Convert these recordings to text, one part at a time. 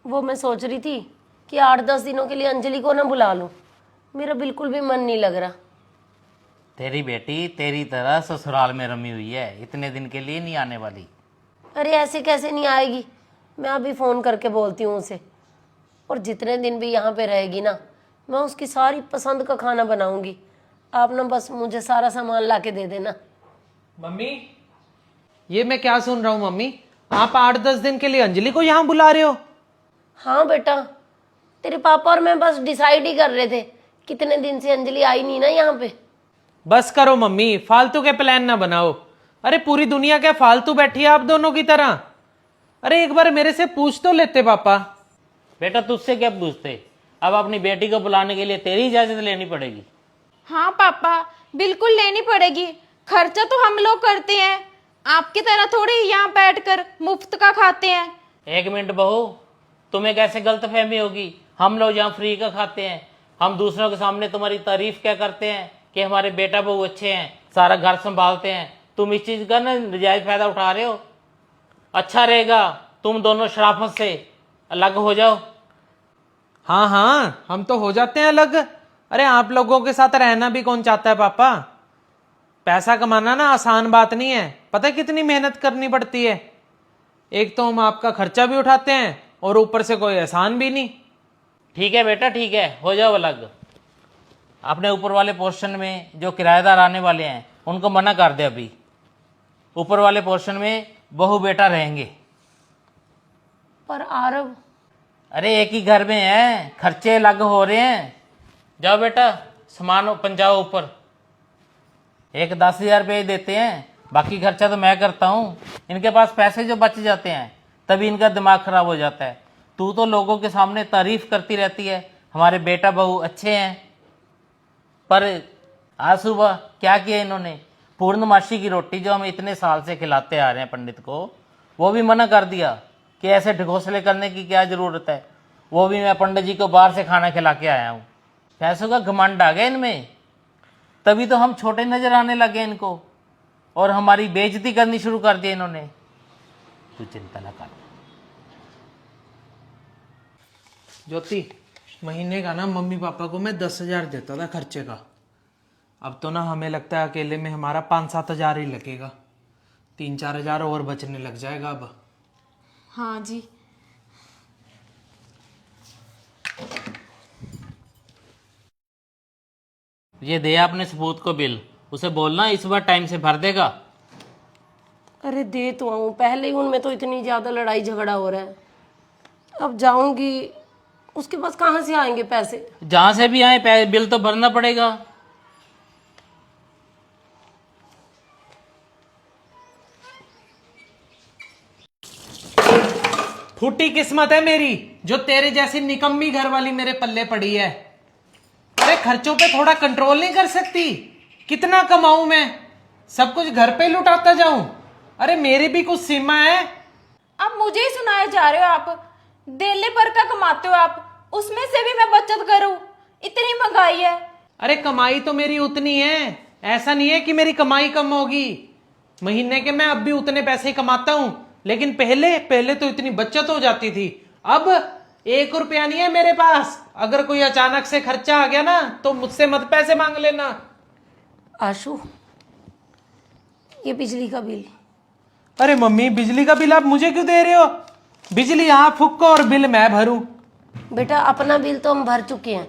वो मैं सोच रही थी कि 8-10 दिनों के लिए अंजलि को ना बुला लूं। मेरा बिल्कुल भी मन नहीं लग रहा। तेरी बेटी तेरी तरह ससुराल में रमी हुई है, इतने दिन के लिए नहीं आने वाली। अरे ऐसे कैसे नहीं आएगी, मैं अभी फ़ोन करके बोलती हूँ उसे। और जितने दिन भी यहाँ पे रहेगी ना, मैं उसकी सारी पसंद का खाना बनाऊंगी। आप ना बस मुझे सारा सामान ला के दे देना। मम्मी, ये मैं क्या सुन रहा हूँ मम्मी? आप 8-10 दिन के लिए अंजलि को यहाँ बुला रहे हो? हाँ बेटा, तेरे पापा और मैं बस डिसाइड ही कर रहे थे। कितने दिन से अंजलि आई नहीं ना यहाँ पे। बस करो मम्मी, फालतू के प्लान ना बनाओ। अरे पूरी दुनिया क्या फालतू बैठी है आप दोनों की तरह? अरे एक बार मेरे से पूछ तो लेते पापा। बेटा तुझसे क्या पूछते, अब अपनी बेटी को बुलाने के लिए तेरी इजाजत लेनी पड़ेगी। हाँ पापा, बिल्कुल लेनी पड़ेगी। खर्चा तो हम लोग करते हैं, आपकी तरह थोड़ी यहाँ बैठकर मुफ्त का खाते हैं। एक मिनट बहू, तुम्हें कैसे गलतफहमी होगी? हम लोग यहाँ फ्री का खाते हैं। हम दूसरों के सामने तुम्हारी तारीफ क्या करते हैं कि हमारे बेटा बहू अच्छे हैं, सारा घर संभालते हैं। तुम इस चीज का ना नजायज फायदा उठा रहे हो। अच्छा रहेगा तुम दोनों शराफत से अलग हो जाओ। हाँ हाँ, हम तो हो जाते हैं अलग। अरे आप लोगों के साथ रहना भी कौन चाहता है पापा? पैसा कमाना ना आसान बात नहीं है, पता है कितनी मेहनत करनी पड़ती है। एक तो हम आपका खर्चा भी उठाते हैं और ऊपर से कोई एहसान भी नहीं। ठीक है बेटा, ठीक है, हो जाओ अलग। अपने ऊपर वाले पोर्शन में जो किराएदार आने वाले हैं उनको मना कर दे। अभी ऊपर वाले पोर्शन में बहू बेटा रहेंगे। पर आरव, अरे एक ही घर में है, खर्चे अलग हो रहे हैं। जाओ बेटा, सामान पहुंचाओ ऊपर। एक 10,000 रुपये देते हैं, बाकी खर्चा तो मैं करता हूँ। इनके पास पैसे जो बच जाते हैं तभी इनका दिमाग खराब हो जाता है। तू तो लोगों के सामने तारीफ करती रहती है, हमारे बेटा बहू अच्छे हैं, पर आज सुबह क्या किया इन्होंने? पूर्णमासी की रोटी जो हम इतने साल से खिलाते आ रहे हैं पंडित को, वो भी मना कर दिया कि ऐसे ढकोसले करने की क्या जरूरत है। वो भी मैं पंडित जी को बाहर से खाना खिला के आया हूँ। पैसों का घमंड आ गया इनमें, तभी तो हम छोटे नजर आने लगे इनको, और हमारी बेइज्जती करनी शुरू कर दी इन्होंने। तू चिंता न कर। ज्योति, महीने का ना मम्मी पापा को मैं 10,000 देता था खर्चे का। अब तो ना हमें लगता है अकेले में हमारा 5-7 हजार ही लगेगा। 3-4 हजार और बचने लग जाएगा अब। हाँ जी। ये दे आपने सबूत को बिल, उसे बोलना इस बार टाइम से भर देगा। अरे दे तो आऊँ, पहले ही उनमें तो इतनी ज़्यादा लड़ाई झगड़ा हो रहा है। अब जाऊंगी, उसके पास कहाँ से आएंगे पैसे? जहां से भी आए बिल तो भरना पड़ेगा। फूटी किस्मत है मेरी जो तेरे जैसी निकम्मी घरवाली मेरे पल्ले पड़ी है। अरे खर्चों पे थोड़ा कंट्रोल नहीं कर सकती? कितना कमाऊं मैं, सब कुछ घर पे लुटाता जाऊं? अरे मेरी भी कुछ सीमा है। अब मुझे ही सुनाए जा रहे हो आप। दिल्ली भर का कमाते हो आप, उसमें से भी मैं बचत करूं? इतनी महंगाई है। अरे कमाई तो मेरी उतनी है, ऐसा नहीं है कि मेरी कमाई कम होगी। महीने के मैं अब भी उतने पैसे ही कमाता हूं, लेकिन पहले पहले तो इतनी बचत हो जाती थी। अब 1 रुपया नहीं है मेरे पास। अगर कोई अचानक से खर्चा आ गया ना तो मुझसे मत पैसे मांग लेना। आशु, ये बिजली का बिल। अरे मम्मी, बिजली का बिल आप मुझे क्यों दे रहे हो? बिजली आप फूको और बिल मैं भरूं? बेटा अपना बिल तो हम भर चुके हैं,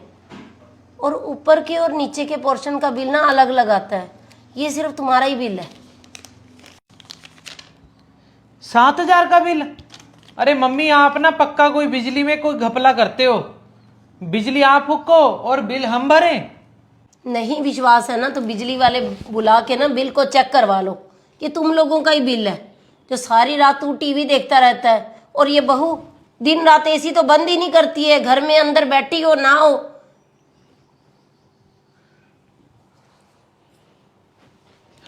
और ऊपर के और नीचे के पोर्शन का बिल ना अलग अलग आता है। ये सिर्फ तुम्हारा ही बिल है। 7,000 का बिल? अरे मम्मी, आप ना पक्का कोई बिजली में कोई घपला करते हो। बिजली आप फूको और बिल हम भरें? नहीं विश्वास है ना तो बिजली वाले बुला के ना बिल को चेक करवा लो। ये तुम लोगों का ही बिल है, जो सारी रात तू टीवी देखता रहता है, और ये बहू दिन रात एसी तो बंद ही नहीं करती है, घर में अंदर बैठी हो ना हो।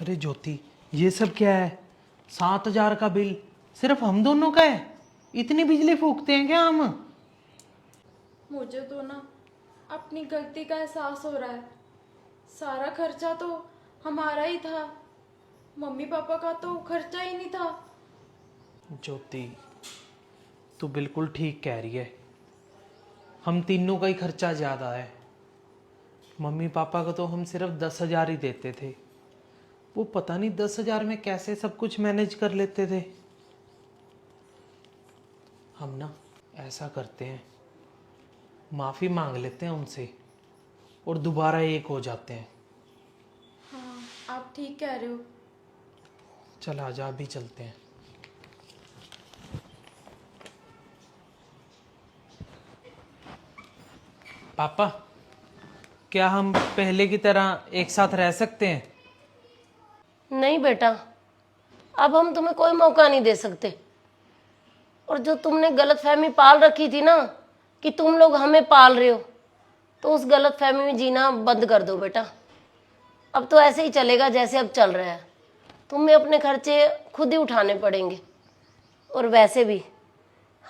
अरे ज्योति, ये सब क्या है? 7,000 का बिल सिर्फ हम दोनों का है? इतनी बिजली फूकते हैं क्या हम? मुझे तो ना अपनी गलती का एहसास हो रहा है। सारा खर्चा तो हमारा ही था, मम्मी पापा का तो खर्चा ही नहीं था। ज्योति, तू बिल्कुल ठीक कह रही है। हम तीनों का ही खर्चा ज़्यादा है। मम्मी पापा को तो हम सिर्फ 10,000 ही देते थे, वो पता नहीं 10,000 में कैसे सब कुछ मैनेज कर लेते थे। हम ना ऐसा करते हैं, माफ़ी मांग लेते हैं उनसे और दोबारा एक हो जाते हैं। हाँ, आप ठीक कह रहे हो। चल आजा, अभी चलते हैं। पापा, क्या हम पहले की तरह एक साथ रह सकते हैं? नहीं बेटा, अब हम तुम्हें कोई मौका नहीं दे सकते। और जो तुमने गलतफहमी पाल रखी थी ना कि तुम लोग हमें पाल रहे हो, तो उस गलतफहमी में जीना बंद कर दो बेटा। अब तो ऐसे ही चलेगा जैसे अब चल रहा है। तुम्हें अपने खर्चे खुद ही उठाने पड़ेंगे। और वैसे भी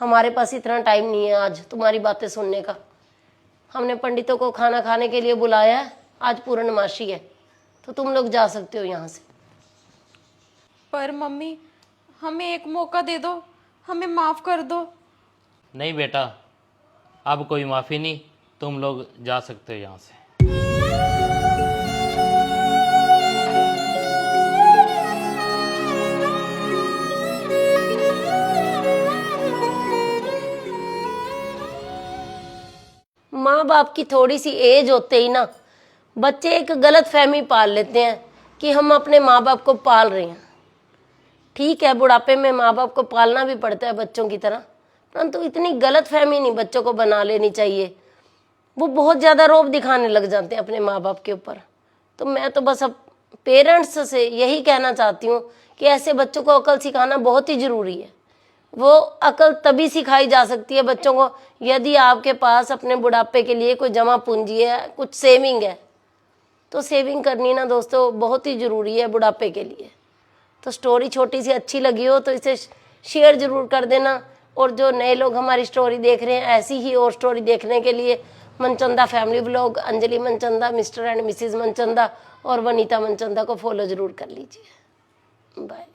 हमारे पास इतना टाइम नहीं है आज तुम्हारी बातें सुनने का। हमने पंडितों को खाना खाने के लिए बुलाया है, आज पूर्णमासी है, तो तुम लोग जा सकते हो यहाँ से। पर मम्मी, हमें एक मौका दे दो, हमें माफ कर दो। नहीं बेटा, अब कोई माफ़ी नहीं, तुम लोग जा सकते हो यहाँ से। माँ बाप की थोड़ी सी एज होते ही ना बच्चे एक गलत फहमी पाल लेते हैं कि हम अपने माँ बाप को पाल रहे हैं। ठीक है, बुढ़ापे में माँ बाप को पालना भी पड़ता है बच्चों की तरह, परंतु इतनी गलत फहमी नहीं बच्चों को बना लेनी चाहिए। वो बहुत ज़्यादा रौब दिखाने लग जाते हैं अपने माँ बाप के ऊपर। तो मैं तो बस अब पेरेंट्स से यही कहना चाहती हूँ कि ऐसे बच्चों को अकल सिखाना बहुत ही ज़रूरी है। वो अकल तभी सिखाई जा सकती है बच्चों को यदि आपके पास अपने बुढ़ापे के लिए कोई जमा पूंजी है, कुछ सेविंग है। तो सेविंग करनी ना दोस्तों बहुत ही ज़रूरी है बुढ़ापे के लिए। तो स्टोरी छोटी सी अच्छी लगी हो तो इसे शेयर ज़रूर कर देना। और जो नए लोग हमारी स्टोरी देख रहे हैं, ऐसी ही और स्टोरी देखने के लिए Manchanda family vlog, Anjali Manchanda, mister and Mrs Manchanda और वनीता मनचंदा को फॉलो ज़रूर कर लीजिए। बाय।